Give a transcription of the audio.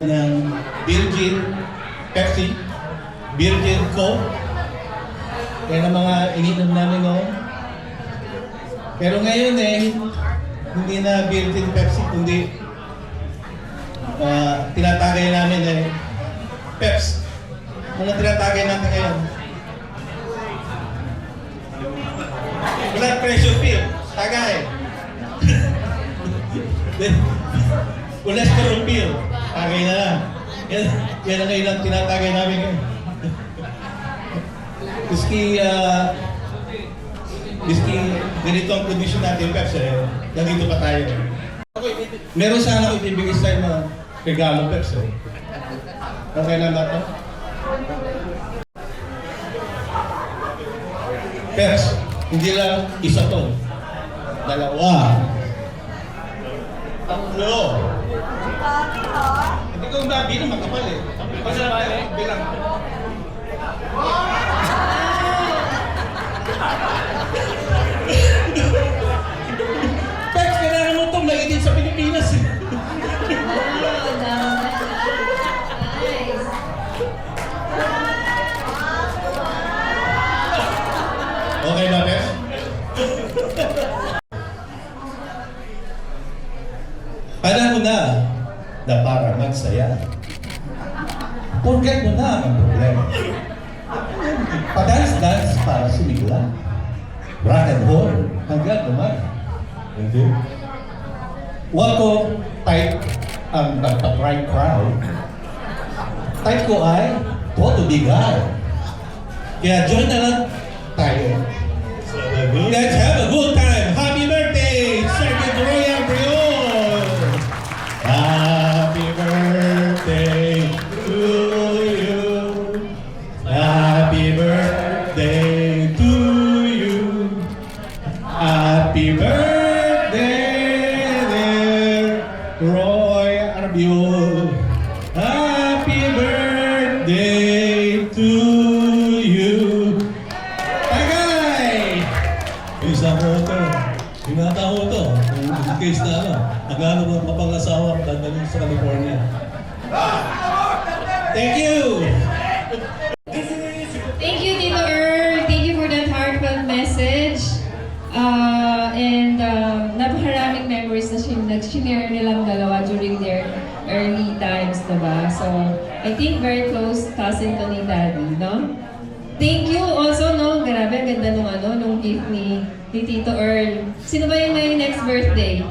ng Virgin Pepsi, Virgin Coke. Yan ang mga ininom namin noon. Pero ngayon hindi na Virgin Pepsi, kundi tinatagay namin Peps. Ano tinatagay natin ngayon? Blood pressure pill. Tagay. Cholesterol pill. Tagay na lang. Yan ang ngayon ang tinatagay namin ngayon. Miski ganito ang condition natin, Peps, nandito pa tayo. Meron sana ako ibibigay sa inyo na regalo, Peps. Okay lang ba ito? Peps, hindi lang isa to. Dalawa. Tatlo. Hindi ko bilang makapal Basta bilang. Peps, kailangan mo itong naitin sa Pilipinas. Okay ba, Peps? Panahon na para magsaya. Forget mo na ang problema. Padance-dance para sumigla. Rock and roll hanggang umaga. Hindi. Wato type ang nagpa-pride crowd. Type ko ay Toto Bigay. Kaya join na lang tayo. Let's have a good time. Happy birthday, Sergeant Royal Brion! Happy birthday to you. Happy birthday to you. Happy birthday, dear Roy Arbiol. Happy birthday to you. Tagay! Isa ko ito. Pinata ko ito. In case na nagano mo mapangasawa at dadalhin sa California. Thank you! Thank you, Tito Earl. Thank you for that heartfelt message. Napakaraming memories na nag-share nilang dalawa during their early times, diba? So, I think very close cousin to ni Daddy, no? Thank you also, no? Grabe, ang ganda nung gift ni Tito Earl. Sino ba yung may next birthday?